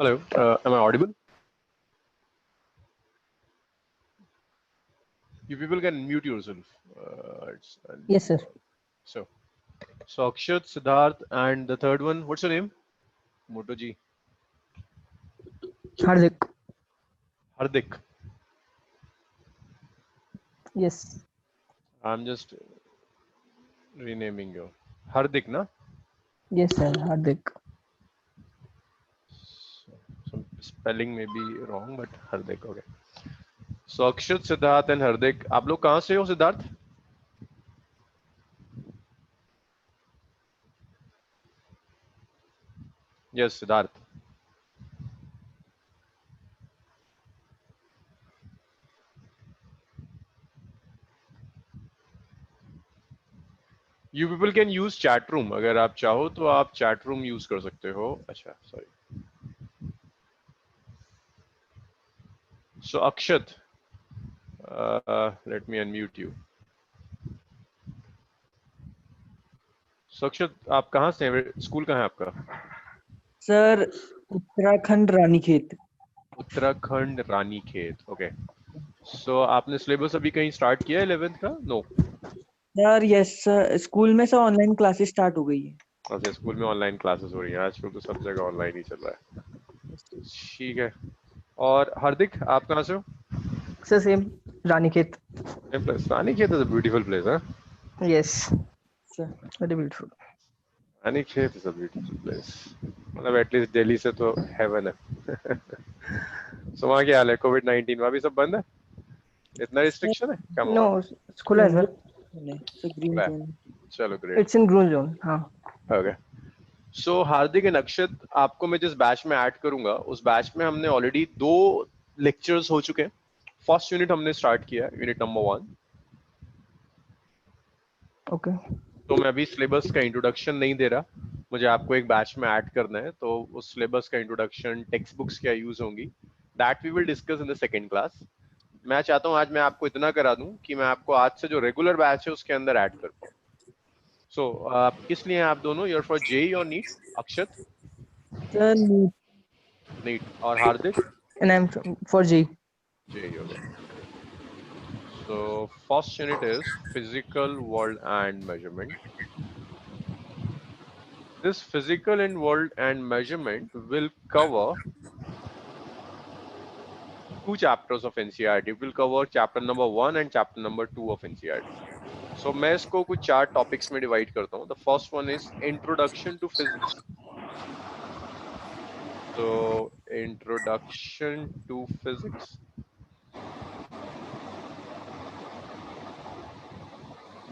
Hello, am I audible? You people can mute yourself. Yes, sir. So, Akshat, Siddharth, and the third one, what's your name? Moto ji. Hardik. Hardik. Yes. I'm just renaming you. Hardik, na? Yes, sir. Hardik. Some spelling may be wrong, but Hardik, okay. So, Akshat, Siddharth, and Hardik. आप लोग कहाँ से हो, Siddharth? Yes, Siddharth. You people can use chat room. अगर आप चाहो तो आप chat room use कर सकते हो. अच्छा, sorry. So, Akshat, let me unmute you. So, Akshat, आप कहाँ से हैं? स्कूल कहाँ है आपका? Sir Uttarakhand Ranikhet. Uttarakhand Ranikhet. Okay. So आपने सिलेबस अभी कहीं स्टार्ट किया है 11th का? No. Sir yes sir, school में सर ऑनलाइन क्लासेस स्टार्ट हो गई है। अच्छा, स्कूल में ऑनलाइन क्लासेस हो रही हैं आजकल, तो सब जगह ऑनलाइन ही चल रहा है. ठीक है. और हार्दिक, आप कहाँ से हो? Sir, same. Ranikhet. Same place. Ranikhet is a beautiful place, huh? Yes. Sir Very beautiful. Ranikhet is a beautiful place. मतलब एटलीस्ट दिल्ली से तो हेवन है. सो वहाँ क्या हाल है? कोविड-19 वहाँ भी सब बंद है? इतना रिस्ट्रिक्शन है? Come on. No, it's खुला है sir. सर ग्रीन खुला है. जोन। चलो great. It's in green zone. हाँ. ओके. सो हार्दिक एंड अक्षत, आपको मैं जिस बैच में ऐड करूंगा उस बैच में हमने ऑलरेडी 2 लेक्चर्स हो चुके हैं. फर्स्ट यूनिट हमने स्टार्ट किया है, यूनिट नंबर 1. Okay. तो मैं अभी सिलेबस का इंट्रोडक्शन नहीं दे रहा, मुझे आपको एक बैच में ऐड करना है. तो उस सिलेबस का इंट्रोडक्शन, टेक्स्ट बुक्स क्या यूज होंगी, that we will discuss in the second class. मैं चाहता हूं आज मैं आपको इतना करा दूं कि मैं आपको आज से जो रेगुलर बैच है उसके अंदर ऐड कर पाऊं. सो किस लिए हैं आप दोनों? यूर फॉर जेई और नीट? अक्षत सर नीट और Hardik And I'm for G. JEE. Okay. So first unit is physical world and measurement. This physical and world and measurement will cover 2 chapters of NCERT. It will cover chapter number 1 and chapter number 2 of NCERT. So मैं इसको कुछ 4 topics में divide करता हूँ. The first one is introduction to physics. So introduction to physics.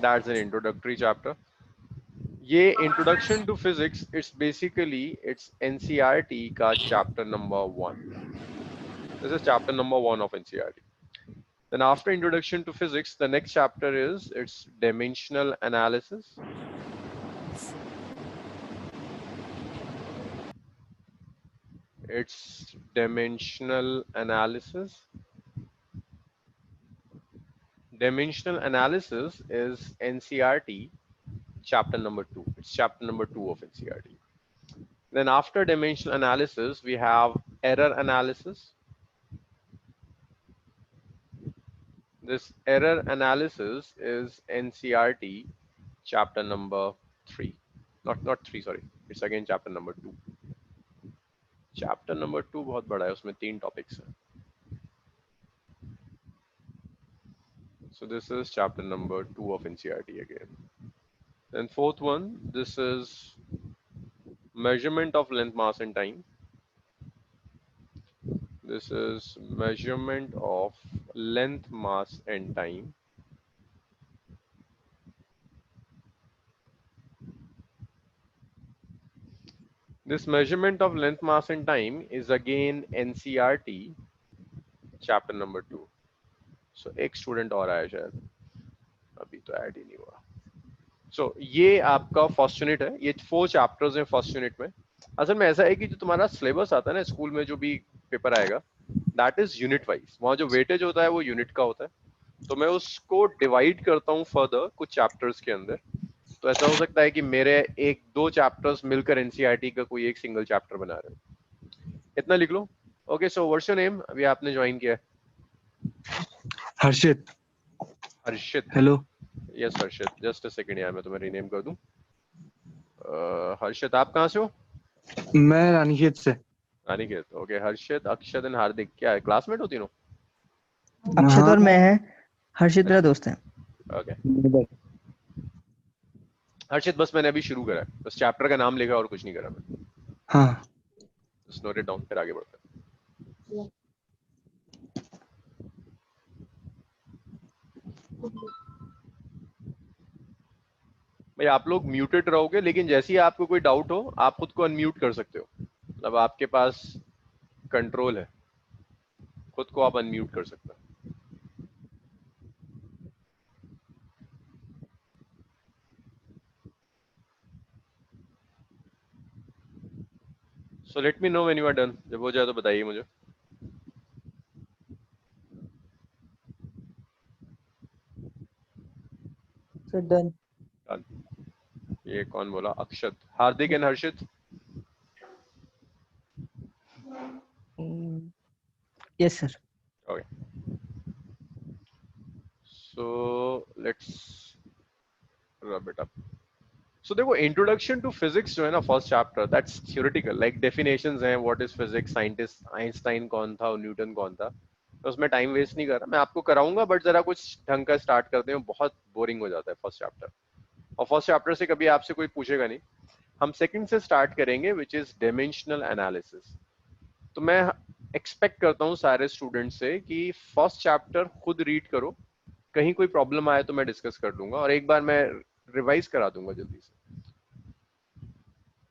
That's an introductory chapter. ये introduction to physics, it's basically it's NCERT का chapter number 1. This is chapter number 1 of NCERT. Then after introduction to physics, the next chapter is its dimensional analysis. It's dimensional analysis. Dimensional analysis is NCERT chapter number 2. It's chapter number 2 of NCERT. Then after dimensional analysis, we have error analysis. This error analysis is NCERT chapter number 3. Not 3, sorry. It's again chapter number 2. Chapter number 2 बहुत बड़ा है, उसमें 3 topics हैं. So this is chapter number 2 of NCERT again. Then fourth one, this is measurement of length, mass and time. This is measurement of length, mass and time. This measurement of length, mass and time is again NCERT chapter number 2. So एक student और आया शायद, अभी तो add ही नहीं हुआ. So ये आपका फर्स्ट यूनिट है. ये 4 चैप्टर्स हैं फर्स्ट यूनिट में. असल में ऐसा है कि जो तुम्हारा सिलेबस आता है ना स्कूल में, जो भी पेपर आएगा, दैट इज यूनिट वाइज. वहाँ जो वेटेज होता है वो यूनिट का होता है. तो मैं उसको डिवाइड करता हूँ फर्दर कुछ चैप्टर्स के अंदर. तो ऐसा हो सकता है कि मेरे 1-2 चैप्टर्स मिलकर एनसीईआरटी का कोई एक सिंगल चैप्टर बना रहे हो. इतना लिख लो। Okay, so what's your name? अभी आपने ज्वाइन किया है। Harshit. Harshit. Hello. Yes Harshit, just a second यार, मैं तुम्हें रीनेम कर दूं। हर्षित, आप कहाँ से हो? मैं रानीखेत से। अनिकेत। ओके, हर्षित, अक्षत एंड हार्दिक क्या है, क्लासमेट हो तीनों? अक्षत हाँ। और मैं है, हर्षित मेरा दोस्त है। ओके हर्षित, बस मैंने अभी शुरू करा है, बस चैप्टर का नाम लिखा और कुछ नहीं करा मैं। हाँ। जस्ट नोट इट डाउन, फिर आगे बढ़ते हैं। भाई आप लोग म्यूटेड रहोगे, लेकिन जैसे ही आपको कोई डाउट हो आप खुद को अनम्यूट कर सकते हो, मतलब आपके पास कंट्रोल है, खुद को आप अनम्यूट कर सकते हो। So let me know when you are done, जब हो जाए तो बताइए मुझे। Sir done. Done. ये कौन बोला? Akshat. Hardik and Harshit? Yes sir. Okay, so let's rub it up. So देखो, इंट्रोडक्शन टू फिजिक्स जो है ना, first chapter, that's theoretical, like definitions हैं, what is physics, scientist Einstein कौन था और न्यूटन कौन था, तो उसमें टाइम वेस्ट नहीं कर रहा, मैं आपको कराऊंगा, बट जरा कुछ ढंग का स्टार्ट करते हैं, बहुत बोरिंग हो जाता है फर्स्ट चैप्टर, और फर्स्ट चैप्टर से कभी आपसे कोई पूछेगा नहीं। हम सेकंड से स्टार्ट करेंगे, विच इज डायमेंशनल एनालिसिस। तो मैं एक्सपेक्ट करता हूँ सारे स्टूडेंट से कि फर्स्ट चैप्टर खुद रीड करो, कहीं कोई प्रॉब्लम आए तो मैं डिस्कस कर लूंगा, और एक बार मैं रिवाइज करा दूंगा जल्दी से।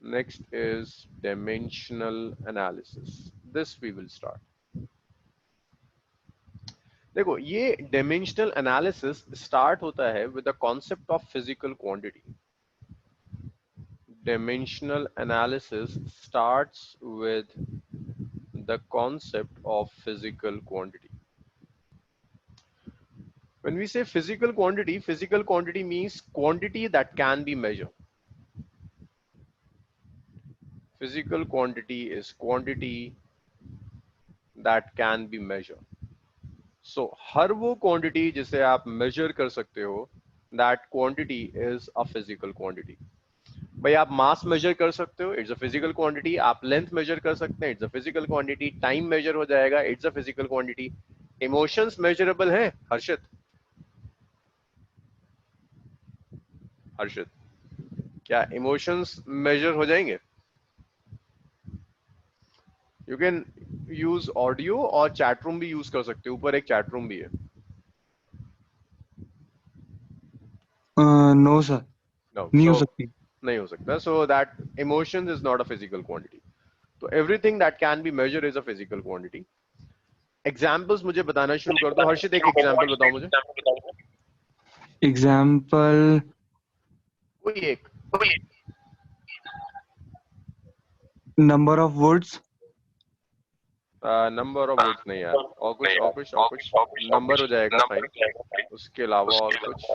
Next is dimensional analysis. This we will start. देखो, ये dimensional analysis start होता है with the concept of physical quantity. Dimensional analysis starts with the concept of physical quantity. When we say physical quantity means quantity that can be measured. Physical quantity is quantity that can be measured. So हर वो quantity जिसे आप measure कर सकते हो, that quantity is a physical quantity. भाई आप mass measure कर सकते हो, इट्स अ फिजिकल क्वांटिटी। आप लेंथ मेजर कर सकते हैं, it's a physical quantity. Time measure हो जाएगा, it's a physical quantity. Emotions measurable हैं हर्षित? हर्षित, क्या इमोशंस मेजर हो जाएंगे? यू कैन यूज ऑडियो और चैट रूम भी यूज कर सकते हो, ऊपर एक चैट रूम भी है। नो सर, No, नहीं हो so सकती। नहीं हो सकता। So that emotions is not a physical quantity. तो everything that can be measured is a physical quantity. Examples मुझे बताना शुरू कर दो। हर्षित, एक एग्जाम्पल बताओ मुझे, एग्जाम्पल कोई एक। Number of words. Number of words नहीं यार, और कुछ नंबर हो जाएगा फाइन। उसके अलावा और कुछ,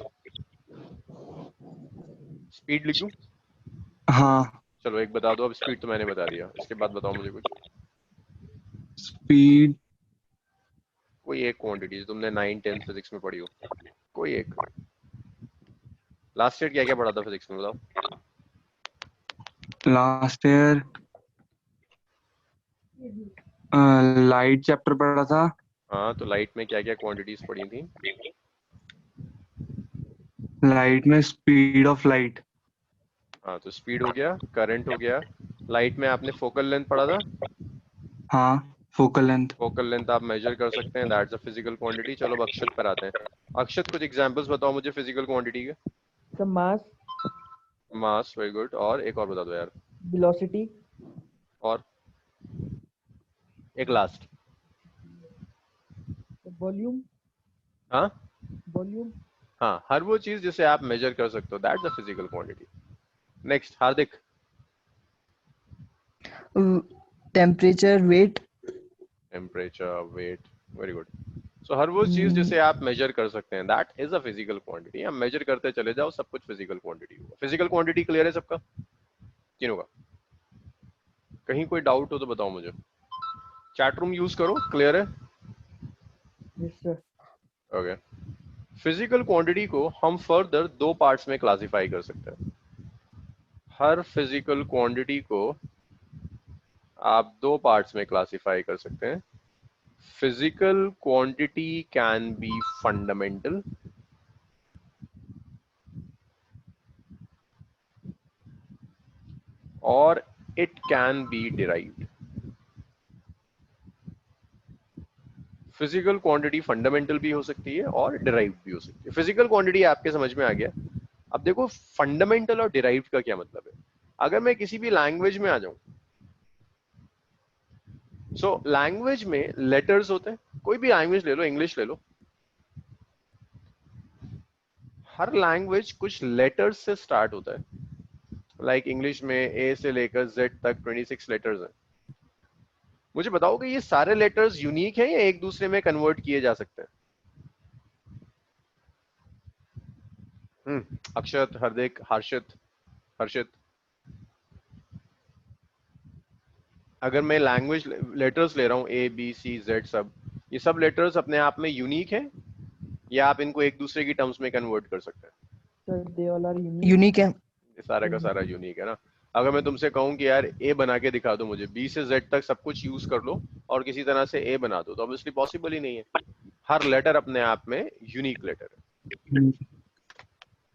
स्पीड लिख दूं? हाँ। चलो एक बता दो, अब स्पीड तो मैंने बता दिया, इसके बाद बताओ मुझे कुछ, स्पीड। कोई एक क्वांटिटी जो तुमने 9, 10 फिजिक्स में पढ़ी हो, कोई एक। लास्ट ईयर क्या क्या पढ़ा था फिजिक्स में, बताओ। लास्ट ईयर लाइट चैप्टर पढ़ा था। हाँ, तो लाइट में क्या क्या क्वांटिटीज पढ़ी थी? लाइट में स्पीड ऑफ लाइट। हाँ, तो स्पीड हो गया, करंट हो गया। लाइट में आपने फोकल लेंथ पढ़ा था। हाँ, फोकल लेंथ। फोकल लेंथ आप मेजर कर सकते हैं, दैट्स अ फिजिकल क्वांटिटी। चलो अब अक्षत पर आते हैं। अक्षत, कुछ एग्जांपल्स बताओ मुझे फिजिकल क्वांटिटी के। सर मास, मास, वेरी गुड। और एक और बता दो यार। वेलोसिटी, और एक लास्ट। वॉल्यूम। हाँ वॉल्यूम। हाँ, हर वो चीज जिसे आप मेजर कर सकते हो, that's a physical quantity. Next, Hardik. Temperature, weight. Temperature, weight, very good. So हर वो चीज जिसे आप मेजर कर सकते हैं, that is a physical quantity. आप मेजर करते चले जाओ, सब कुछ फिजिकल क्वांटिटी होगा। फिजिकल क्वांटिटी क्लियर है सबका, तीनों का? कहीं कोई डाउट हो तो बताओ मुझे। चैट रूम यूज करो, क्लियर है? Yes, sir. Okay. Physical quantity को हम फर्दर दो पार्ट्स में क्लासिफाई कर सकते हैं। हर फिजिकल क्वांटिटी को आप दो पार्ट्स में क्लासिफाई कर सकते हैं। Physical quantity can be fundamental और it can be derived. Physical quantity fundamental भी हो सकती है और डिराइव्ड भी हो सकती है। फिजिकल क्वांटिटी आपके समझ में आ गया। अब देखो फंडामेंटल और डिराइव्ड का क्या मतलब है। अगर मैं किसी भी लैंग्वेज में आ जाऊं, सो लैंग्वेज में लेटर्स होते हैं। कोई भी लैंग्वेज ले लो, इंग्लिश ले लो, हर लैंग्वेज कुछ लेटर्स से स्टार्ट होता है। लाइक इंग्लिश में ए से लेकर जेड तक 26 लेटर्स हैं। मुझे बताओ कि ये सारे लेटर्स यूनिक हैं या एक दूसरे में कन्वर्ट किए जा सकते हैं? अक्षत, हार्दिक, हर्षित, हर्षित, अगर मैं लैंग्वेज लेटर्स ले रहा हूँ ए बी सी जेड, सब ये सब लेटर्स अपने आप में यूनिक हैं या आप इनको एक दूसरे की टर्म्स में कन्वर्ट कर सकते हैं? Sir, they all are unique. Unique है। ये सारा का सारा यूनिक है ना। अगर मैं तुमसे कहूं कि यार ए बना के दिखा दो मुझे, बी से जेड तक सब कुछ यूज कर लो और किसी तरह से ए बना दो, तो ऑब्वियसली पॉसिबल ही नहीं है। हर लेटर अपने आप में यूनिक लेटर है।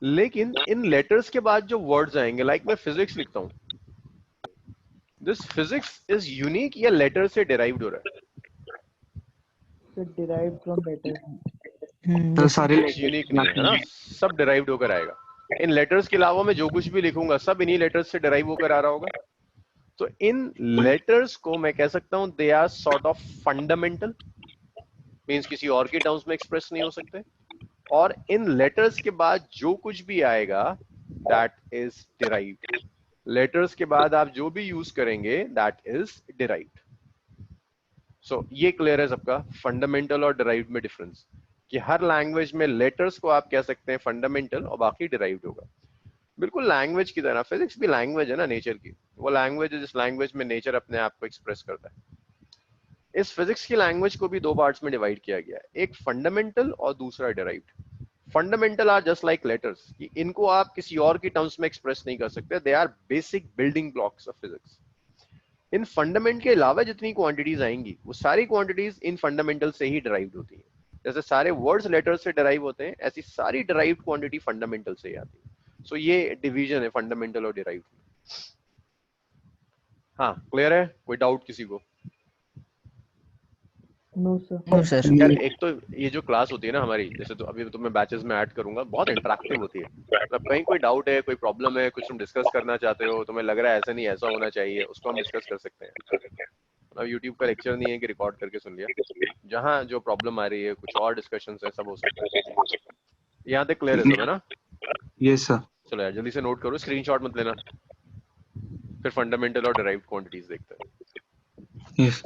लेकिन इन लेटर्स के बाद जो वर्ड्स आएंगे, लाइक मैं फिजिक्स लिखता हूं, दिस फिजिक्स इज यूनिक या लेटर से डिराइव्ड हो रहा है? Sir, derived from letters. तो yes, सारे यूनिक नहीं है ना, सब डिराइव्ड होकर आएगा। इन लेटर्स के अलावा मैं जो कुछ भी लिखूंगा सब इन्हीं लेटर्स से डिराइव होकर आ रहा होगा। तो इन लेटर्स को मैं कह सकता हूं they are sort of fundamental, means किसी और के टर्म्स में एक्सप्रेस नहीं हो सकते। और इन लेटर्स के बाद जो कुछ भी आएगा दैट इज डिराइव्ड। लेटर्स के बाद आप जो भी यूज करेंगे दैट इज डिराइव्ड। सो ये क्लियर है सबका, फंडामेंटल और डिराइव्ड में डिफरेंस, कि हर लैंग्वेज में लेटर्स को आप कह सकते हैं फंडामेंटल और बाकी डिराइव्ड होगा। बिल्कुल लैंग्वेज की तरह फिजिक्स भी लैंग्वेज है ना, नेचर की। वो लैंग्वेज है जिस लैंग्वेज में नेचर अपने आप को एक्सप्रेस करता है। इस फिजिक्स की लैंग्वेज को भी दो पार्ट्स में डिवाइड किया गया है, एक फंडामेंटल और दूसरा derived. Fundamental are just like letters, कि इनको आप किसी और की टर्म्स में एक्सप्रेस नहीं कर सकते। They are basic building blocks of physics. इन फंडामेंट के अलावा जितनी क्वांटिटीज आएंगी वो सारी क्वांटिटीज इन फंडामेंटल से ही डिराइव्ड होती हैं। जैसे सारे वर्ड्स लेटर्स से डिराइव होते हैं, ऐसी सारी डिराइव्ड क्वांटिटी फंडामेंटल से ही आती है। सो ये डिवीजन है फंडामेंटल और डिराइव्ड। हाँ, क्लियर है? कोई डाउट किसी को? No, sir. No sir. यार एक तो ये जो क्लास होती है ना हमारी, जैसे तो अभी तो मैं बैचेस में ऐड करूंगा, बहुत इंटरेक्टिव होती है। मतलब कहीं कोई डाउट है, कोई प्रॉब्लम है, कुछ तुम डिस्कस करना चाहते हो, तुम्हें लग रहा है ऐसा नहीं ऐसा होना चाहिए, उसको हम डिस्कस कर सकते हैं। अब यूट्यूब का लेक्चर नहीं है कि रिकॉर्ड करके सुन लिया। जहाँ जो प्रॉब्लम आ रही है, कुछ और डिस्कशन है, सब हो सकता है। यहाँ तक क्लियर है सब, है ना? Yes sir. चलो यार जल्दी से नोट करो, स्क्रीनशॉट मत लेना। फिर फंडामेंटल और डिराइव्ड क्वांटिटीज देखते हैं। यस।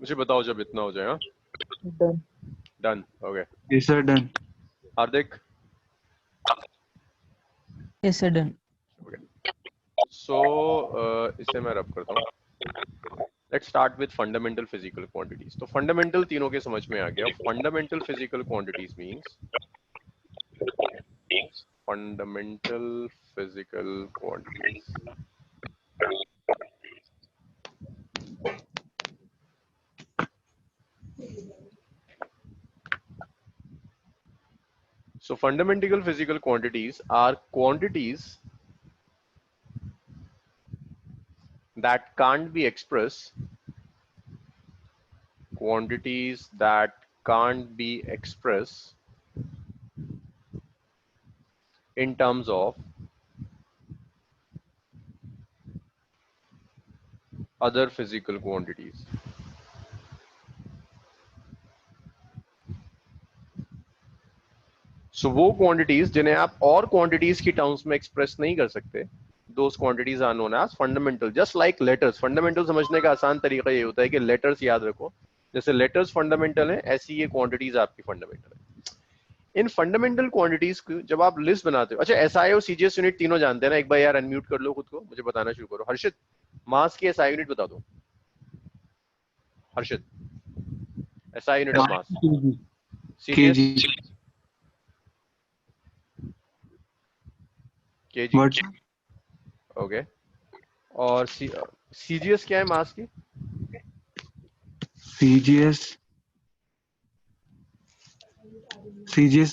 मुझे बताओ जब इतना हो जाए। हाँ, Done. Done, okay. Yes sir, done. Hardik, yes sir, done. So इसे मैं रब करता हूँ। Let's start with fundamental physical quantities. तो फंडामेंटल तीनों के समझ में आ गया। Fundamental physical quantities means fundamental physical quantities. So fundamental physical quantities are quantities that can't be expressed, quantities that can't be expressed in terms of other physical quantities. So वो quantities जिन्हें आप और quantities की terms में express नहीं कर सकते, those quantities are known as fundamental. Just like letters, fundamental समझने का आसान तरीका ये होता है कि letters याद रखो, जैसे letters fundamental है, ऐसी ये quantities आपकी fundamental है. इन फंडामेंटल क्वांटिटीज को जब आप लिस्ट बनाते हो, अच्छा एसआई और सीजीएस यूनिट तीनों जानते हैं ना, एक बार यार अनम्यूट कर लो खुद को, मुझे बताना शुरू करो. हर्षित, मास की एसआई यूनिट बता दो. Harshit, SI unit of mass. CGS KG. Okay. और सीजीएस क्या है मास की? सीजीएस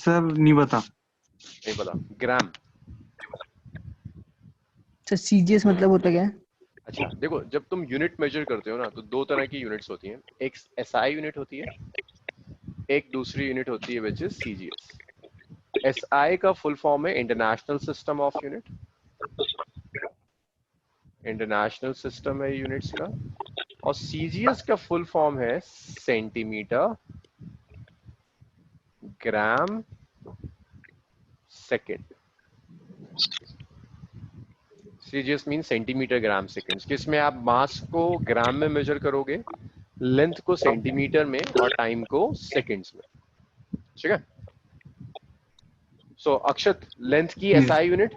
सर नहीं बता. नहीं पता. ग्राम. सर सीजीएस मतलब होता क्या है? अच्छा देखो, जब तुम यूनिट मेजर करते हो ना, तो दो तरह की यूनिट्स होती हैं. एक एसआई यूनिट होती है, एक दूसरी यूनिट होती है विच इज सीजीएस. एसआई का फुल फॉर्म है international system of unit. International system है यूनिट्स का. और सीजीएस का फुल फॉर्म है centimetre gram second. CGS mean centimetre gram second. किसमें आप मास को ग्राम में मेजर करोगे, लेंथ को सेंटीमीटर में और टाइम को सेकेंड्स में. ठीक है. सो अक्षत, लेंथ की SI unit.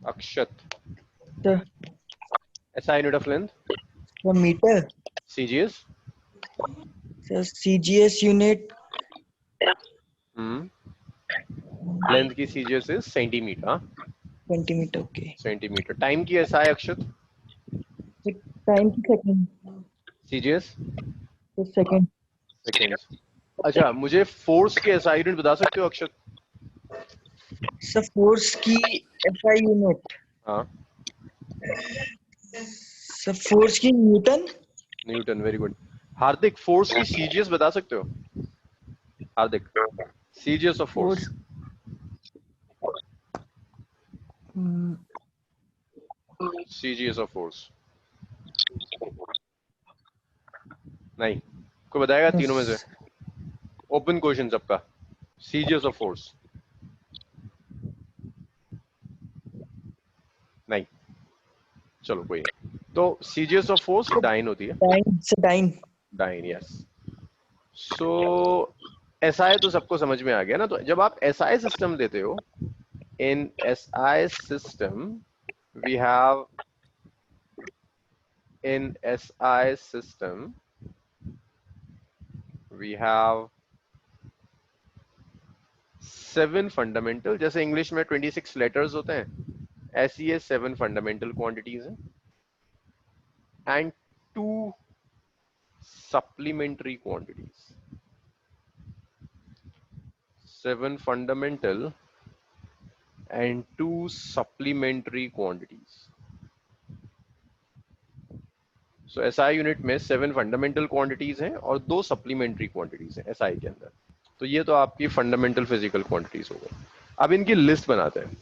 Akshat, sir SI unit of length. Metre. CGS. Sir CGS unit length की CGS is centimetre. Centimetre. Okay. Centimetre. Time की एसआई अक्षत. टाइम की सेकंड. CGS second. सेकेंड्स. अच्छा, मुझे फोर्स की एसआई यूनिट बता सकते हो अक्षत? सर फोर्स की एसआई यूनिट. हाँ. सर फोर्स की newton. Newton. Very good. Hardik, force की सीजीएस बता सकते हो? हार्दिक, CGS of force. CGS of force. नहीं, कोई बताएगा तीनों में से? ओपन क्वेश्चन सबका. CGS of force. नहीं, चलो कोई नहीं. तो सीजीएस ऑफ फोर्स डाइन होती है. Dyne. Dyne, yes. So SI तो सबको समझ में आ गया ना. तो जब आप एसआई सिस्टम देते हो, in SI system we have, in SI system we have 7 fundamental. जैसे इंग्लिश में 26 लेटर्स होते हैं, ऐसी ये 7 फंडामेंटल क्वांटिटीज हैं and 2 supplementary quantities. 7 fundamental and 2 supplementary quantities. So SI unit में 7 फंडामेंटल क्वांटिटीज हैं और 2 सप्लीमेंट्री क्वांटिटीज हैं SI के अंदर. तो ये तो आपकी फंडामेंटल फिजिकल क्वांटिटीज हो गई. अब इनकी लिस्ट बनाते हैं.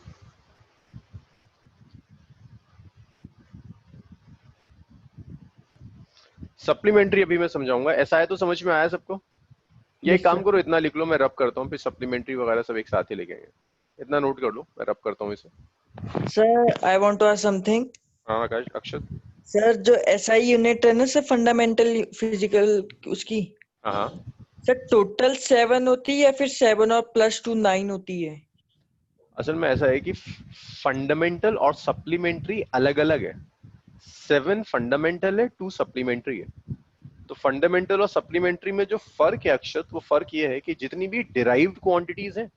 सप्लीमेंट्री अभी मैं समझाऊंगा. SI तो समझ में आया सबको? ये एक काम करो, इतना लिख लो, मैं रब करता हूँ, फिर सप्लीमेंट्री वगैरह सब एक साथ ही लिखेंगे. इतना नोट कर लो, मैं रब करता हूँ इसे. Sir I want to ask something. हाँ आकाश. अक्षत. सर जो एसआई यूनिट है ना सर, फंडामेंटल फिजिकल उसकी, हाँ. सर टोटल 7 होती है या फिर 7 और +2 9 होती है? असल में ऐसा है कि फंडामेंटल और सप्लीमेंट्री अलग अलग है. 7 फंडामेंटल है, 2 सप्लीमेंट्री है. तो फंडामेंटल और सप्लीमेंट्री में जो फर्क है अक्षत, वो फर्क ये है कि जितनी भी डिराइव्ड क्वांटिटीज हैं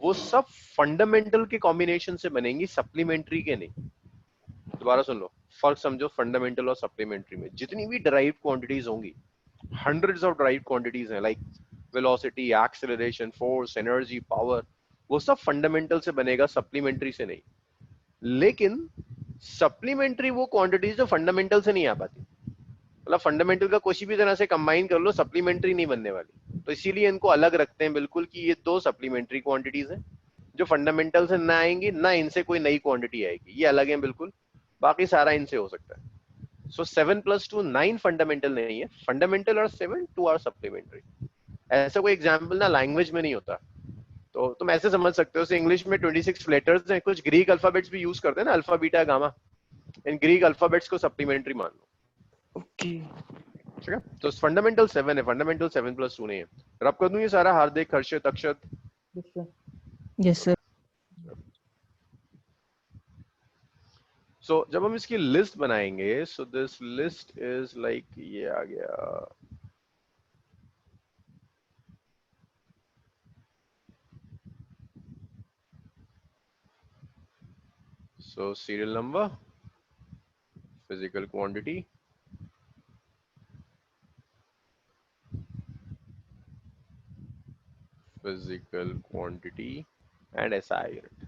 वो सब फंडामेंटल के कॉम्बिनेशन से बनेंगी, सप्लीमेंट्री के नहीं. दोबारा सुन लो, फर्क समझो. फंडामेंटल और सप्लीमेंट्री में जितनी भी डिराइव्ड क्वांटिटीज होंगी, हंड्रेड्स ऑफ डिराइव्ड क्वांटिटीज हैं, like velocity, acceleration, force, energy, power, वो सब फंडामेंटल से बनेगा, सप्लीमेंट्री से नहीं. लेकिन सप्लीमेंट्री वो क्वांटिटीज जो फंडामेंटल से नहीं आ पाती, मतलब फंडामेंटल का किसी भी तरह से कंबाइन कर लो, सप्लीमेंट्री नहीं बनने वाली, तो इसीलिए इनको अलग रखते हैं बिल्कुल कि ये दो सप्लीमेंट्री क्वांटिटीज हैं जो फंडामेंटल से ना आएंगी, ना इनसे कोई नई क्वांटिटी आएगी, ये अलग है बिल्कुल, बाकी सारा इनसे हो सकता है। सो 7 + 2 9 फंडामेंटल नहीं है, फंडामेंटल और 7 2 आर सप्लीमेंट्री। ऐसा कोई एग्जाम्पल ना लैंग्वेज में नहीं होता, तो तुम ऐसे समझ सकते हो, इंग्लिश में 26 लेटर्स हैं, कुछ ग्रीक अल्फाबेट्स भी यूज करते हैं ना, alpha beta gamma, in Greek alphabets को सप्लीमेंट्री मान लो। ओके ठीक है, तो फंडामेंटल 7 है, फंडामेंटल 7 + 2 नहीं है। रब कर दूं ये सारा, हार्दिक, हर्षित, अक्षत। Yes sir. सो जब हम इसकी लिस्ट बनाएंगे, so this list is like, ये आ गया, so serial number, physical quantity, physical quantity and SI unit.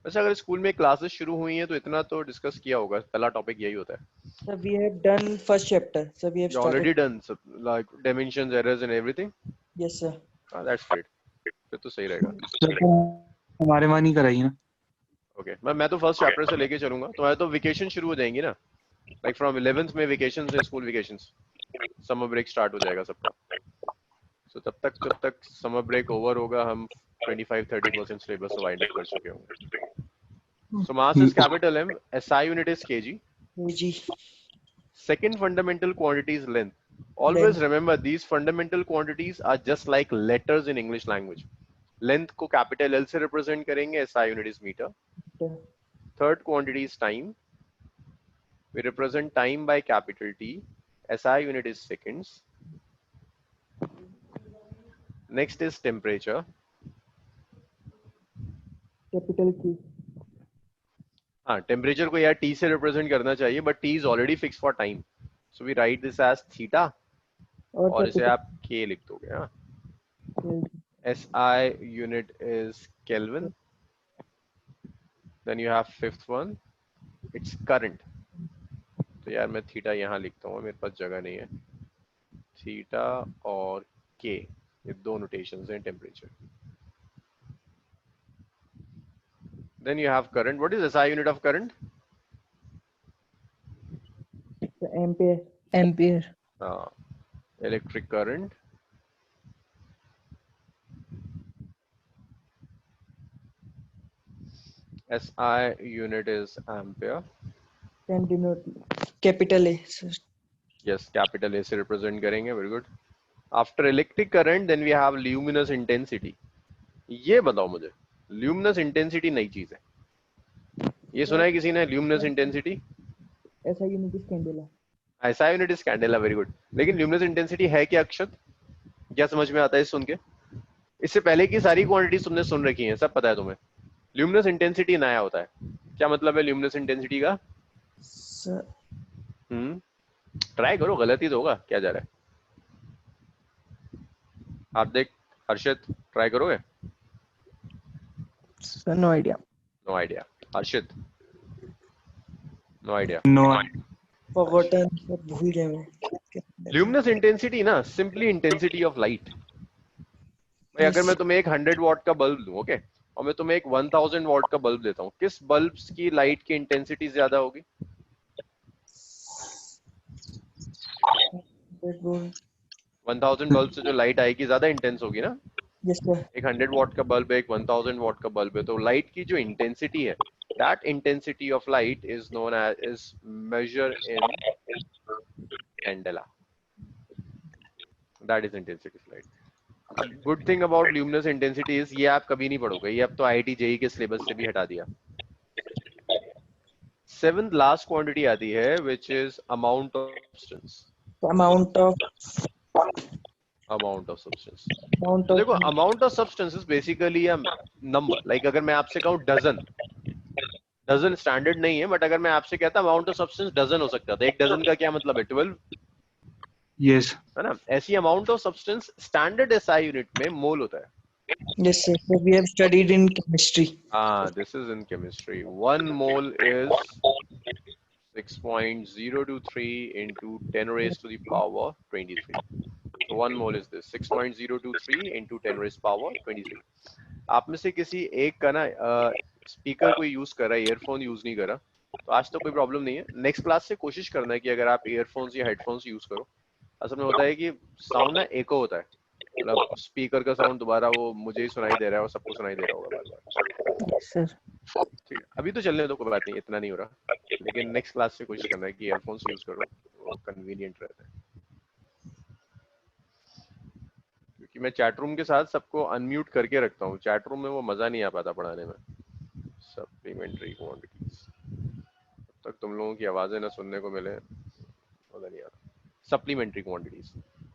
वैसे अगर स्कूल में क्लासेस शुरू हुई हैं तो इतना तो डिस्कस किया होगा, पहला टॉपिक यही होता है। Sir we have done first chapter, sir we have already started. Done like dimensions, errors and everything. Yes sir. That's great, फिर तो सही रहेगा। हमारे वहाँ नहीं कराई ना। ओके, मैं तो फर्स्ट चैप्टर से लेके चलूंगा, तुम्हारे तो वेकेशन शुरू हो जाएंगी ना, लाइक फ्रॉम 11th में वेकेशंस है, school vacations, summer break start हो जाएगा सबका। सो जब तक समर ब्रेक ओवर होगा, हम 25-30% सिलेबस तो वाइंड अप कर चुके होंगे। So mass is capital M, SI unit is kg, जी second fundamental quantity is length. Always remember these fundamental quantities are just like letters in English language. Length को capital L से represent करेंगे, SI unit is meter. Third quantity is time. We represent time by capital T. SI unit is seconds. Next is temperature. Capital Q। हाँ, temperature को यार T से represent करना चाहिए, but T is already fixed for time. So we write this as theta. और इसे आप K लिख दोगे, हाँ। SI unit is Kelvin. Then you have fifth one, it's current. तो यार मैं थीटा यहाँ लिखता हूँ, मेरे पास जगह नहीं है। थीटा और K, ये दो नोटेशंस हैं temperature. Then you have current. What is SI unit of current? Ampere. Ampere. Electric current. SI unit is ampere. Can denote capital A sir. Yes, capital A से represent करेंगे, very good. After electric current, then we have luminous intensity. ये बताओ मुझे, luminous intensity नई चीज है, ये सुना है किसी ने luminous intensity? ऐसा unit is candela. SI unit is candela, very good. लेकिन luminous intensity है क्या अक्षत? क्या समझ में आता है सुन के? इससे पहले की सारी क्वांटिटी तुमने सुन रखी हैं, सब पता है तुम्हें। luminous intensity नया होता है। क्या मतलब है luminous intensity का? सर ट्राई करो, गलत ही तो होगा, क्या जा रहा है? आप देख, हर्षित ट्राई करोगे? Sir no idea. No idea. Harshit? No idea. No. Forgotten, भूल गया मैं। ल्यूमिनस इंटेंसिटी ना सिंपली इंटेंसिटी ऑफ लाइट। भाई अगर मैं तुम्हें एक 100 वॉट का बल्ब दूं, ओके, और मैं तुम्हें एक 1000 वॉट का बल्ब देता हूँ, किस बल्ब की लाइट की इंटेंसिटी ज्यादा होगी? 1000 बल्ब से जो लाइट आएगी ज्यादा इंटेंस होगी ना। Yes sir. एक 100 वॉट का बल्ब है, एक 1000 वॉट का बल्ब है, तो लाइट की जो इंटेंसिटी है, that intensity of light is known as, is measured in candela. That is intensity of light. Good thing about luminous intensity is ये आप कभी नहीं पढ़ोगे, ये अब तो IIT JEE के सिलेबस से भी हटा दिया। 7th last quantity आती है, which is amount of substance. Amount of substance. तो देखो, amount of substance is basically a number. Like अगर मैं आपसे कहूँ डजन स्टैंडर्ड नहीं है, बट अगर मैं आपसे कहता अमाउंट ऑफ सब्सटेंस डजन हो सकता था। एक डजन का क्या मतलब है? 12, यस है ना? ऐसी amount of substance standard SI unit में मोल होता है। Yes, sir. So we have studied in chemistry. This is in chemistry. 1 mole is 6.023 into 10 raised to the power 23. So 1 mole is this 6.023 into 10 raised power 23. आप में से किसी एक का ना स्पीकर कोई यूज कर रहा है, ईयरफोन यूज नहीं कर रहा, तो आज तो कोई प्रॉब्लम नहीं है. नेक्स्ट क्लास से कोशिश करना है कि अगर आप ईयरफोन्स या हेडफोन्स यूज करो, असल में होता है कि साउंड ना एको होता है, मतलब स्पीकर का साउंड दोबारा वो मुझे ही सुनाई दे रहा है और सबको सुनाई दे रहा होगा बार बार. Yes, sir. ठीक है, अभी तो चलने दो, कोई बात नहीं, इतना नहीं हो रहा, लेकिन नेक्स्ट क्लास से कोशिश करना है कि ईयरफोन्स यूज करो, वो कन्वीनियंट रहता है. क्योंकि मैं चैट रूम के साथ सबको अनम्यूट करके रखता हूँ, चैट रूम में वो मजा नहीं आ पाता पढ़ाने में. सप्लीमेंट्री क्वांटिटीज, तब तक तुम लोगों की आवाजें ना सुनने को मिले मजा नहीं आता. Supplementary quantities.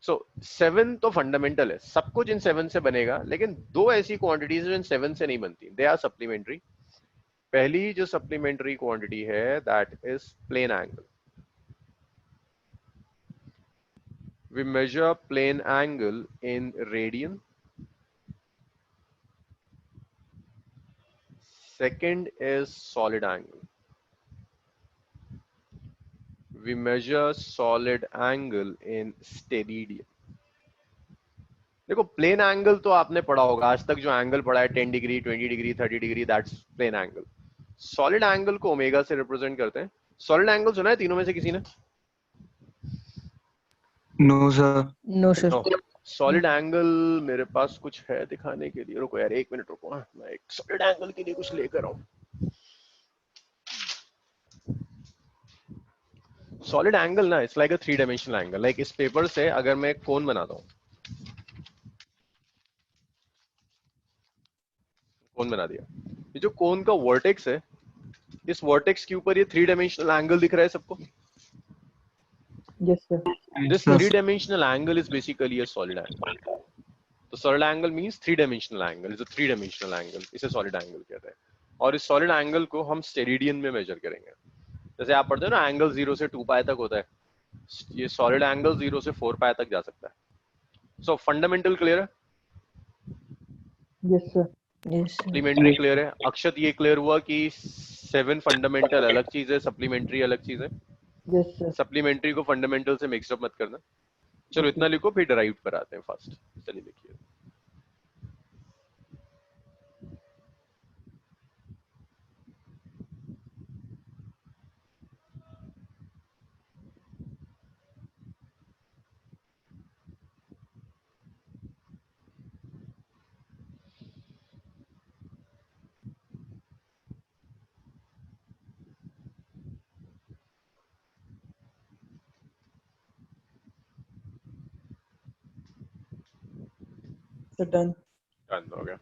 सो 7 तो फंडामेंटल है, सब कुछ इन 7 से बनेगा, लेकिन दो ऐसी क्वांटिटीज जो इन 7 से नहीं बनती, दे आर सप्लीमेंट्री. पहली जो सप्लीमेंट्री क्वांटिटी है that is plane angle. We measure plane angle in radian. Second is solid angle. We measure solid angle in steradian. देखो प्लेन एंगल तो आपने पढ़ा होगा, आज तक जो एंगल पढ़ा है 10 degree 20 degree 30 degree, that's plane angle. Solid angle को ओमेगा से रिप्रेजेंट करते हैं. सॉलिड एंगल सुना है तीनों में से किसी ने? No sir. No, sir. No. Solid angle मेरे पास कुछ है दिखाने के लिए, रुको यार 1 मिनट रुको. मैं एक सॉलिड एंगल के लिए कुछ लेकर आऊं. सॉलिड एंगल ना it's like a 3 dimensional angle. Like इस पेपर से अगर मैं एक कोन बनाता हूँ, कोन बना दिया, ये जो कोन का वर्टेक्स है, इस वर्टेक्स के ऊपर ये 3 डायमेंशनल एंगल दिख रहा है सबको. Yes, sir. This Yes. 3-dimensional angle is basically a solid angle. तो solid angle means 3-dimensional angle. It's a 3-dimensional angle. इसे solid angle कहते हैं. और इस solid angle को हम स्टेरिडियन में मेजर करेंगे. जैसे आप पढ़ते हो ना, एंगल 0 से 2 पाई तक होता है, ये solid angle 0 से 4 पाई तक जा सकता है. So fundamental clear है? Yes, sir. Yes, sir. Supplementary clear है? अक्षत ये clear हुआ कि 7 fundamental अलग चीज है, supplementary अलग चीज है. Yes, sir. सप्लीमेंट्री को फंडामेंटल से मिक्सअप मत करना. चलो इतना लिखो, फिर डिराइव पर आते हैं फर्स्ट. चलिए लिखिए. So done. डन हो गया.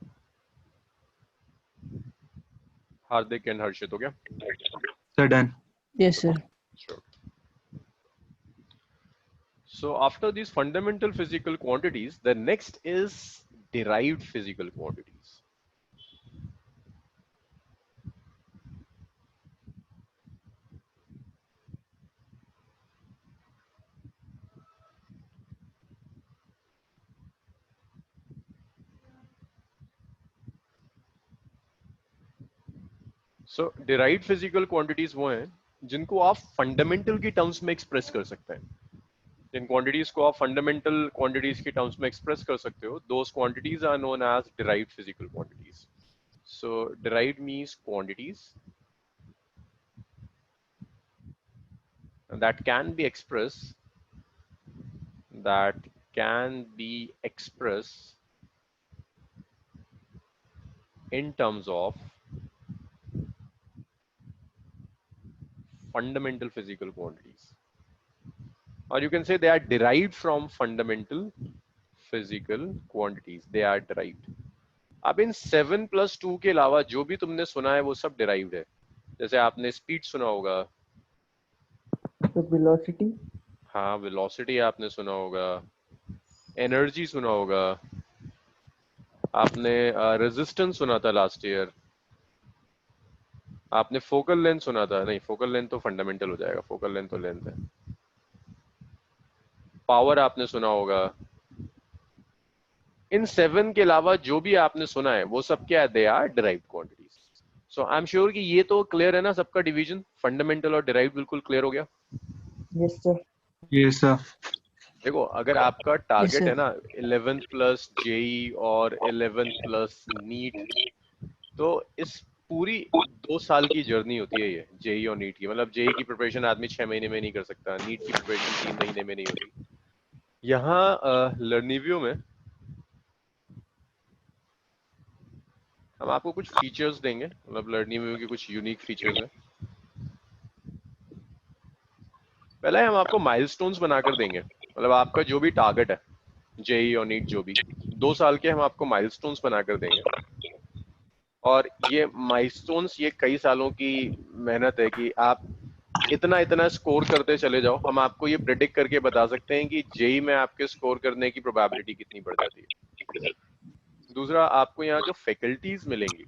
हार्दिक एंड हर्षित हो गया. Sir, done. Yes, sir. Sure. So after these fundamental physical quantities, the next is derived physical quantities. So derived physical quantities वो हैं जिनको आप फंडामेंटल की टर्म्स में एक्सप्रेस कर सकते हैं. जिन क्वांटिटीज को आप फंडामेंटल क्वांटिटीज की टर्म्स में एक्सप्रेस कर सकते हो, those quantities are known as derived physical quantities. So derived means quantities that can be expressed in terms of fundamental physical quantities, or you can say they are derived from fundamental physical quantities. They are derived. अब इन 7+2 के अलावा जो भी तुमने सुना है वो सब derived है. जैसे आपने स्पीड सुना होगा, So velocity. हाँ वेलोसिटी आपने सुना होगा, एनर्जी सुना होगा, आपने रेजिस्टेंस सुना था लास्ट ईयर, आपने फोकल लेंथ सुना था. नहीं, फोकल लेंथ तो फंडामेंटल हो जाएगा, फोकल लेंथ तो लेंथ है. पावर आपने सुना होगा, इन 7 के अलावा जो भी आपने सुना है वो सब क्या है, they are derived quantities. So I am sure कि ये तो क्लियर है ना सबका डिवीजन, फंडामेंटल और डिराइव्ड बिल्कुल क्लियर हो गया। Yes, sir. Yes, sir. देखो अगर आपका Yes, टारगेट sir. है ना 11th प्लस जेई और 11th प्लस नीट, तो इस पूरी 2 साल की जर्नी होती है ये जेई और नीट की। मतलब जेई की प्रिपरेशन आदमी 6 महीने में नहीं कर सकता, नीट की प्रिपरेशन 3 महीने में नहीं होती। यहाँ लर्निवियो में हम आपको कुछ फीचर्स देंगे, मतलब लर्निवियो के कुछ यूनिक फीचर्स हैं। पहले हम आपको माइलस्टोन्स बनाकर देंगे, मतलब आपका जो भी टारगेट है जेई और नीट जो भी 2 साल के हम आपको माइलस्टोन्स बनाकर देंगे। और ये माइलस्टोन्स ये कई सालों की मेहनत है कि आप इतना इतना स्कोर करते चले जाओ। हम आपको ये प्रेडिक्ट करके बता सकते हैं कि जेई में आपके स्कोर करने की प्रोबेबिलिटी कितनी बढ़ जाती है। दूसरा, आपको यहाँ जो फैकल्टीज मिलेंगी,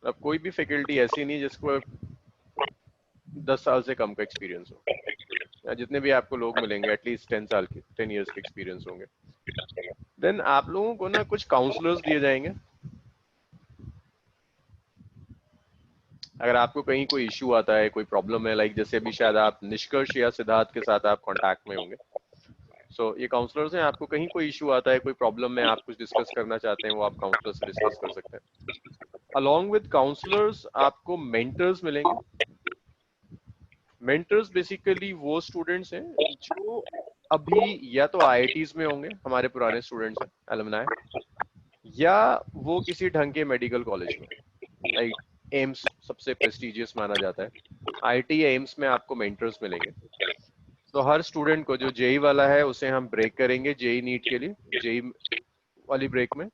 अब कोई भी फैकल्टी ऐसी नहीं जिसको 10 साल से कम का एक्सपीरियंस हो, या जितने भी आपको लोग मिलेंगे एटलीस्ट 10 साल के 10 इयर्स के एक्सपीरियंस होंगे। देन आप लोगों को ना कुछ काउंसलर्स दिए जाएंगे। अगर आपको कहीं कोई इश्यू आता है, कोई प्रॉब्लम है, लाइक जैसे अभी शायद आप निष्कर्ष या सिद्धार्थ के साथ आप कांटेक्ट में होंगे, सो ये काउंसलर्स हैं। आपको कहीं कोई इश्यू आता है, कोई प्रॉब्लम में आप कुछ डिस्कस करना चाहते हैं, वो आप काउंसलर से डिस्कस कर सकते हैं। अलॉन्ग विद काउंसलर्स आपको मेंटर्स मिलेंगे। मेंटर्स बेसिकली वो स्टूडेंट्स हैं जो अभी या तो आईआईटीज में होंगे, हमारे पुराने स्टूडेंट्स हैं एलुमनाई, या वो किसी ढंग के मेडिकल कॉलेज में, लाइक एम्स सबसे प्रेस्टिजियस माना जाता है, आईआईटी या एम्स में आपको मेंटर्स मिलेंगे। तो हर स्टूडेंट को जो जेई वाला है उसे हम ब्रेक करेंगे जेई नीट के लिए, जेई वाली ब्रेक में,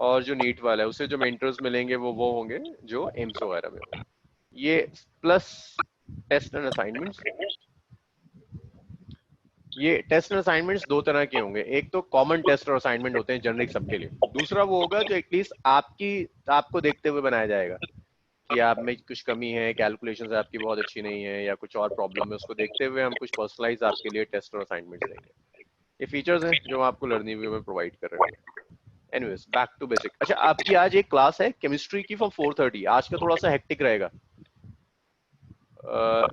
और जो नीट वाला है उसे जो मेंटर्स मिलेंगे वो होंगे जो एम्स वगैरह में होंगे। ये प्लस टेस्ट एंड असाइनमेंट्स। ये टेस्ट एंड असाइनमेंट्स 2 तरह के होंगे, एक तो कॉमन टेस्ट और असाइनमेंट होते हैं जनरिक सबके लिए, दूसरा वो होगा जो एटलीस्ट आपको देखते हुए बनाया जाएगा कि आप में कुछ कमी है, कैलकुलेशंस आपकी बहुत अच्छी नहीं है, या कुछ और प्रॉब्लम है, उसको देखते हुए हम कुछ पर्सनलाइज आपके लिए टेस्ट और असाइनमेंट्स देंगे। ये फीचर्स हैं जो आपको लर्निंग में प्रोवाइड कर रहे हैं। Anyways back to basic. अच्छा, आपकी आज एक क्लास है केमिस्ट्री की फ्रॉम 4:30। आज का थोड़ा सा हेक्टिक रहेगा।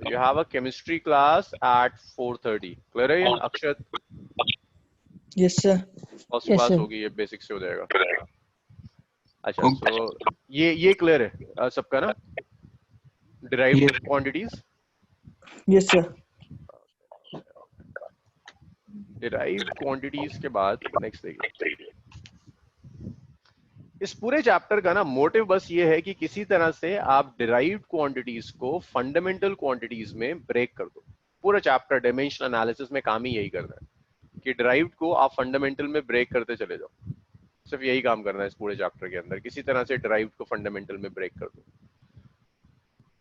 You have a chemistry class at 4:30. Clear है ये अक्षत? Yes, sir. First Yes, class sir. होगी, ये बेसिक से हो जाएगा। अच्छा, सो ये क्लियर है सबका ना, derived Yes. Quantities. Yes, sir. Derived quantities के बाद नेक्स्ट देखिए, इस पूरे चैप्टर का ना मोटिव बस ये है कि किसी तरह से आप डिराइव्ड क्वांटिटीज को फंडामेंटल क्वांटिटीज में ब्रेक कर दो। पूरा चैप्टर डायमेंशन एनालिसिस में काम ही यही करना है कि डिराइव्ड को आप फंडामेंटल में ब्रेक करते चले जाओ। सिर्फ यही काम करना है इस पूरे चैप्टर के अंदर, किसी तरह से डिराइव्ड को फंडामेंटल में ब्रेक कर दो।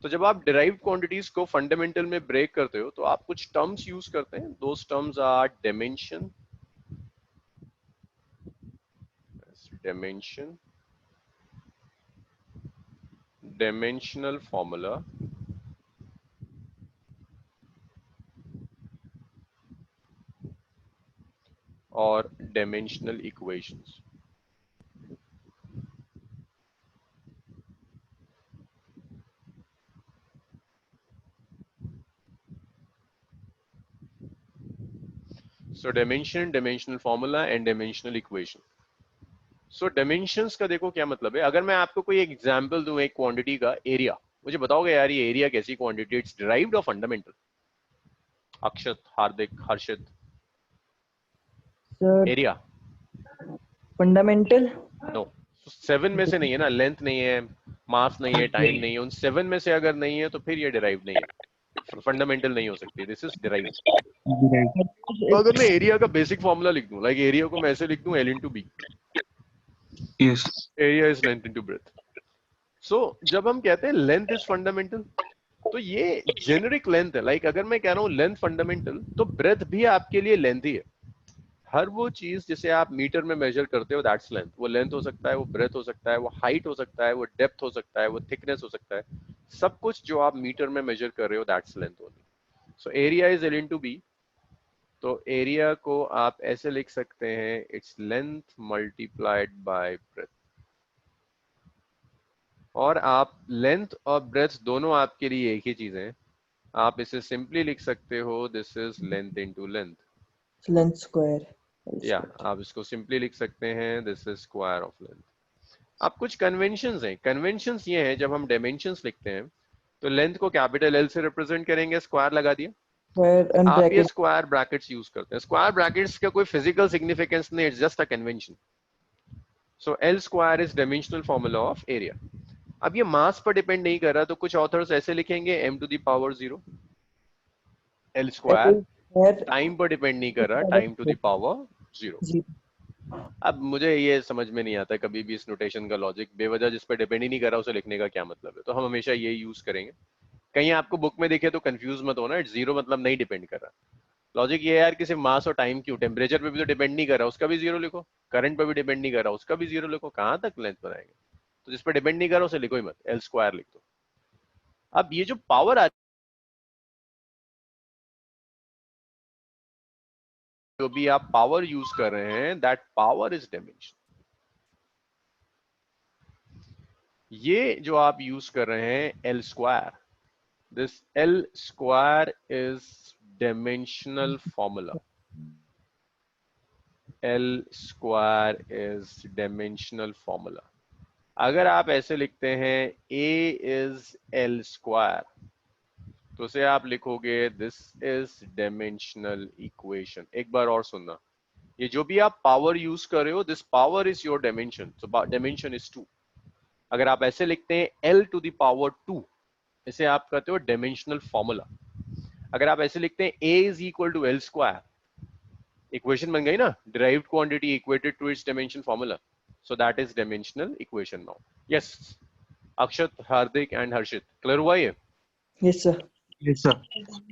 तो जब आप डिराइव्ड क्वांटिटीज को फंडामेंटल में ब्रेक करते हो तो आप कुछ टर्म्स यूज करते हैं। Those terms are dimension, dimensional formula, और dimensional equations। So dimension, dimensional formula and dimensional equation। So dimensions का देखो क्या मतलब है। अगर मैं आपको कोई एक एग्जांपल दूं एक क्वांटिटी का, एरिया, मुझे बताओगे यार ये एरिया कैसी क्वांटिटी, इट्स डिराइव्ड और फंडामेंटल? अक्षत, हार्दिक, हर्षित, Sir, एरिया? Fundamental. नो, 7 में से नहीं है ना, लेंथ नहीं है, मास नहीं है, टाइम नहीं है, उन 7 में से अगर नहीं है तो फिर ये डिराइव्ड नहीं है, फंडामेंटल नहीं हो सकती, दिस इज डिराइव्ड। Right. तो अगर मैं एरिया का बेसिक फॉर्मूला लिख दूं, लाइक एरिया को मैं ऐसे लिख दूं L into B, Yes. Area is length into breadth. So जब हम कहते हैं लेंथ इज फंडामेंटल, तो ये जेनरिक लेंथ है। लाइक अगर मैं कह रहा हूँ लेंथ फंडामेंटल, तो ब्रेथ भी आपके लिए लेंथ ही है। हर वो चीज जिसे आप मीटर में मेजर करते हो दैट्स लेंथ। वो लेंथ हो सकता है, वो ब्रेथ हो सकता है, वो हाइट हो सकता है, वो डेप्थ हो सकता है, वो थिकनेस हो सकता है। सब कुछ जो आप मीटर में मेजर कर रहे हो that's length only. So area is L into B तो एरिया को आप ऐसे लिख सकते हैं, its length multiplied by breath. और आप लेंथ और ब्रेथ दोनों आपके लिए एक ही चीज है, आप इसे सिंपली लिख सकते हो, this is length into length. Length square. या आप इसको सिंपली लिख सकते हैं, this is square of length. अब कुछ कन्वेंशंस हैं। कन्वेंशंस ये हैं, जब हम डायमेंशंस लिखते हैं तो लेंथ को कैपिटल एल से रिप्रेजेंट करेंगे, स्क्वायर लगा दिया। स्क्वायर एंड आप ये ब्रैकेट। स्क्वायर ब्रैकेट्स यूज करते हैं। स्क्वायर ब्रैकेट्स का कोई फिजिकल सिग्निफिकेंस नहीं, it's just a convention. So L square is dimensional formula of area. अब ये मास पर डिपेंड नहीं कर रहा, तो कुछ ऑथर्स ऐसे लिखेंगे m to the power 0। L square time पर डिपेंड नहीं कर रहा, टाइम टू द पावर 0। अब मुझे ये समझ में नहीं आता कभी भी इस नोटेशन का लॉजिक, बेवजह जिस पर डिपेंड ही नहीं कर रहा उसे लिखने का क्या मतलब है। तो हम हमेशा ये यूज करेंगे। कहीं आपको बुक में दिखे तो कंफ्यूज मत होना, इट्स जीरो मतलब नहीं डिपेंड कर रहा। लॉजिक ये है यार कि सिर्फ मास और टाइम क्यों, टेम्परेचर पे भी तो डिपेंड नहीं कर रहा, उसका भी 0 लिखो। करंट पे भी डिपेंड नहीं कर रहा, उसका भी 0 लिखो। कहाँ तक लेंथ बनाएंगे? तो जिस पर डिपेंड नहीं कर रहा उसे लिखो ही मत, एल स्क्वायर लिख दो। अब ये जो पावर आ, जो भी आप पावर यूज कर रहे हैं, दैट पावर इज डायमेंशन। ये जो आप यूज कर रहे हैं L square, this L square is dimensional formula. L square is dimensional formula. अगर आप ऐसे लिखते हैं A is L square, तो उसे आप लिखोगे this is dimensional equation। एक बार और सुनना, ये जो भी आप पावर यूज कर रहे हो, this power is your dimension, so dimension is 2। अगर आप ऐसे लिखते हैं L to the power 2, इसे आप कहते हो डायमेंशनल फॉर्मूला। अगर आप ऐसे लिखते हैं a is equal to L square, equation बन गई ना, derived quantity equated to its dimension formula, so that is dimensional equation now. Yes Akshat, Hardik and Harshit, clear हुआ ये? Yes sir. Yes, sir.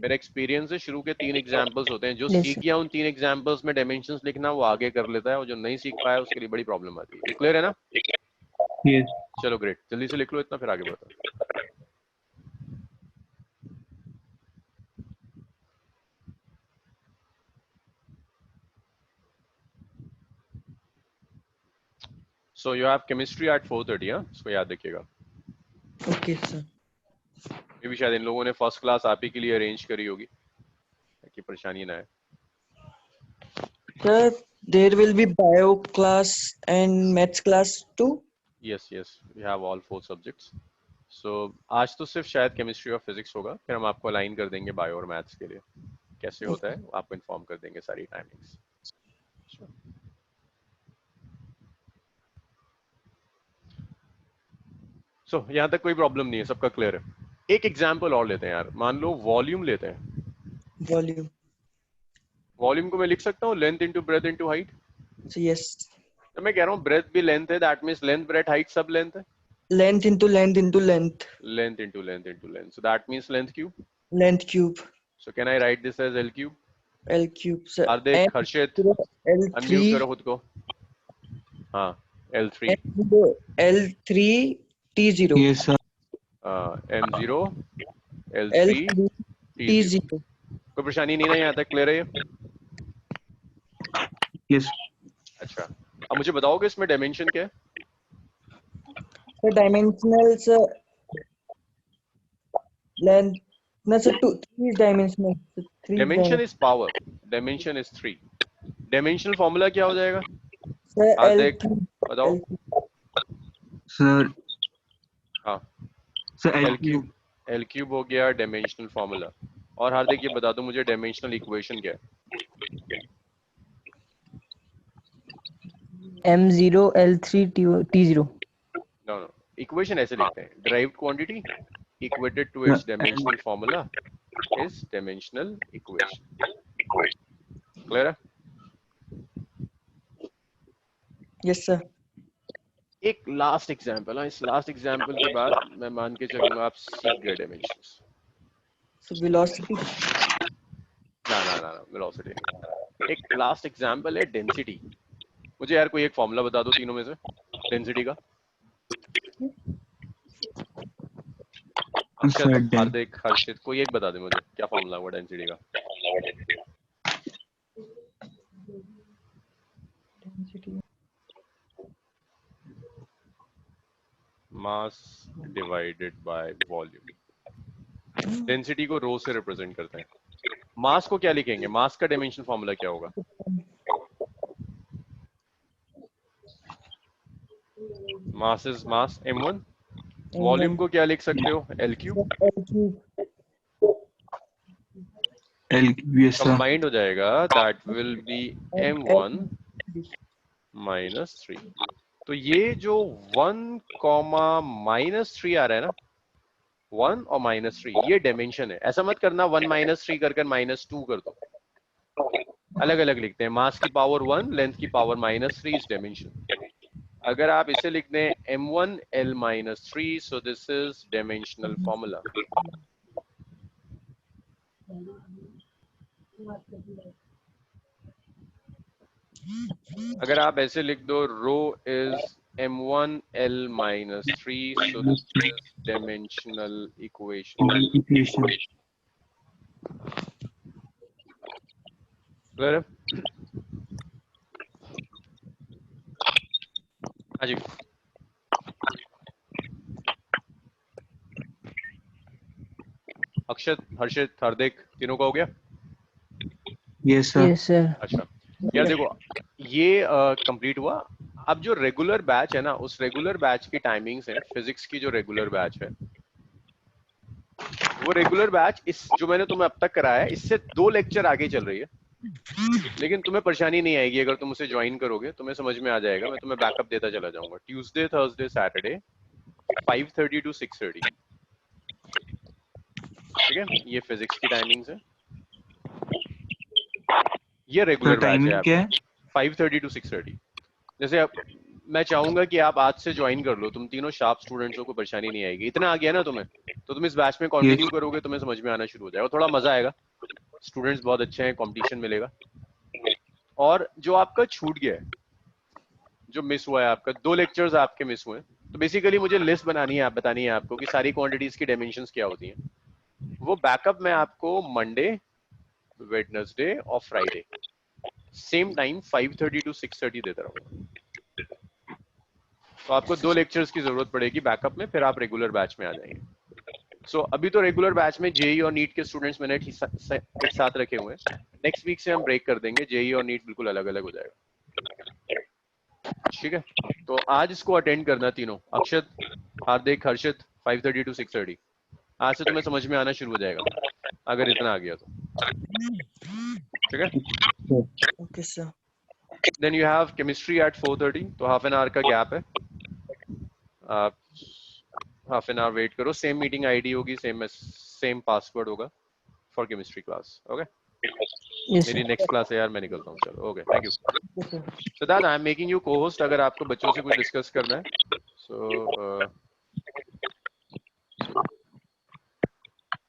मेरा एक्सपीरियंस है, शुरू के 3 एग्जांपल्स होते हैं, जो Yes, सीख sir. गया उन 3 एग्जांपल्स में डायमेंशंस लिखना वो आगे कर लेता है, और जो नहीं सीख पाया उसके लिए बड़ी प्रॉब्लम आती है। ये क्लियर है ना? Yes. चलो ग्रेट, जल्दी से लिख लो इतना, फिर आगे बढ़ते हैं। So you have chemistry at 4:30, हाँ, इसको याद रखिएगा। Okay sir. ये भी शायद इन लोगों ने फर्स्ट क्लास आप ही के लिए अरेंज करी होगी, ताकि परेशानी ना है। Sir, there will be bio class and maths class too. Yes yes, we have all 4 subjects. So आज तो सिर्फ शायद केमिस्ट्री और फिजिक्स होगा, फिर हम आपको अलाइन कर देंगे बायो और मैथ्स के लिए। कैसे होता है आपको इन्फॉर्म कर देंगे सारी टाइमिंग्स। सो यहाँ तक कोई प्रॉब्लम नहीं है, सबका क्लियर है। एक एग्जाम्पल और लेते हैं यार, मान लो वॉल्यूम लेते हैं। Volume. वॉल्यूम को मैं लिख सकता हूँ length into breadth into height. So yes, तो मैं कह रहा हूँ ब्रेथ भी लेंथ है, that means length breadth height सब लेंथ है। length into length into length. Length into length into length, so that means length cube. Length cube. So can I write this as L cube? L cube. Sir. Hardik, Harshit, L3. Unmute करो खुद को। हाँ, L3 L3 T0. Yes, sir. M0 L3 L3 T0। T0. कोई परेशानी नहीं ना, यहाँ तक क्लियर है ये? Yes. अच्छा, अब मुझे बताओगे इसमें डायमेंशन क्या है? So dimensional sir, length. No sir, 3 dimensional. So 3 dimension is power, dimension is 3। Dimensional formula क्या हो जाएगा? Sir, हार्दिक L3. बताओ। Sir. हाँ, Sir, L L cube. Cube, L cube हो गया डायमेंशनल फॉर्मूला। और हार्दिक ये बता दो मुझे डायमेंशनल इक्वेशन क्या है? M0 L3 T0। No no, equation ऐसे लिखते हैं, derived quantity equated to its dimensional formula is dimensional equation. Clear है? Yes sir. एक लास्ट एग्जांपल है, इस लास्ट एग्जांपल के बाद मैं मान के चलूंगा आप सीख गए डायमेंशंस। So velocity. ना ना ना, वेलोसिटी नहीं। एक लास्ट एग्जांपल है डेंसिटी। मुझे यार कोई एक फॉर्मूला बता दो तीनों में से डेंसिटी का। अक्षत, Sir, हार्दिक, हर्षित, कोई एक बता दे मुझे क्या फॉर्मूला होगा डेंसिटी का। Mass divided by volume. Density को रो से रिप्रेजेंट करते हैं। मास को क्या लिखेंगे? मास का डायमेंशन फॉर्मूला क्या होगा? Mass is mass m1। Volume को क्या लिख सकते हो? l cube. L yes sir. Combined हो जाएगा, दैट विल बी m1 -3। तो ये जो 1, -3 आ रहा है ना, 1 और -3, ये डायमेंशन है। ऐसा मत करना 1 -3 कर -2 कर दो, अलग अलग लिखते हैं। मास की पावर 1, लेंथ की पावर -3 इज डायमेंशन। अगर आप इसे लिख दें m1 l -3, so this is dimensional formula. अगर आप ऐसे लिख दो rho is m1 l -3, so this is dimensional equation। Equation. Clear है? हाँ जी। अक्षत, हर्षित, हार्दिक, तीनों का हो गया? Yes sir. Yes sir. अच्छा यार देखो, ये कंप्लीट हुआ। अब जो रेगुलर बैच है ना, उस रेगुलर बैच की टाइमिंग्स है, फिजिक्स की जो रेगुलर बैच है, वो रेगुलर बैच इस जो मैंने तुम्हें अब तक कराया है, इससे 2 लेक्चर आगे चल रही है। लेकिन तुम्हें परेशानी नहीं आएगी अगर तुम उसे ज्वाइन करोगे, तुम्हें समझ में आ जाएगा। मैं तुम्हें बैकअप देता चला जाऊंगा। Tuesday, Thursday, Saturday 5:30 to 6:30। ठीक है, ये फिजिक्स की टाइमिंग्स है। ये तो रेगुलर बैच है टाइमिंग क्या आपकी, है? 5:30 to 6:30। जैसे अब मैं चाहूंगा कि आप आज से ज्वाइन कर लो, तुम तीनों शार्प स्टूडेंट्स हो, को परेशानी नहीं आएगी। इतना आ गया ना तुम्हें, तो तुम इस बैच में कंटिन्यू Yes. करोगे, तुम्हें समझ में आना शुरू हो जाएगा, थोड़ा मजा आएगा। स्टूडेंट्स बहुत अच्छे हैं, कंपटीशन मिलेगा। और जो आपका छूट गया है, जो मिस हुआ है आपका, 2 लेक्चर्स आपके मिस हुए हैं, तो बेसिकली मुझे लिस्ट बनानी है, आप बतानी है आपको कि सारी क्वांटिटीज की डायमेंशंस क्या होती हैं। वो बैकअप मैं आपको मंडे, वेडनेसडे और फ्राइडे सेम टाइम 5:30 to 6:30 देता रहूंगा। तो आपको 2 लेक्चर्स की जरूरत पड़ेगी बैकअप में, फिर आप रेगुलर बैच में आ जाएंगे। सो अभी तो रेगुलर बैच में जेई और नीट के स्टूडेंट्स मैंने एक साथ रखे हुए हैं। नेक्स्ट वीक से हम ब्रेक कर देंगे, जेई और नीट बिल्कुल अलग अलग हो जाएगा। ठीक है, तो आज इसको अटेंड करना तीनों, अक्षत, हार्दिक, हर्षित, 5:30 to 6:30। आज से तुम्हें समझ में आना शुरू हो जाएगा, अगर इतना आ गया तो। ठीक है, okay sir. Then you have chemistry at 4:30, तो हाफ एन आवर का गैप है। आप हाफ एन आवर वेट करो, सेम मीटिंग आईडी होगी, सेम पासवर्ड होगा for chemistry class. Okay, Yes मेरी sir. नेक्स्ट क्लास है यार, मैं निकलता हूँ, चलो। Okay, thank you. So that I am making you को होस्ट, अगर आपको बच्चों से कुछ डिस्कस करना है, सो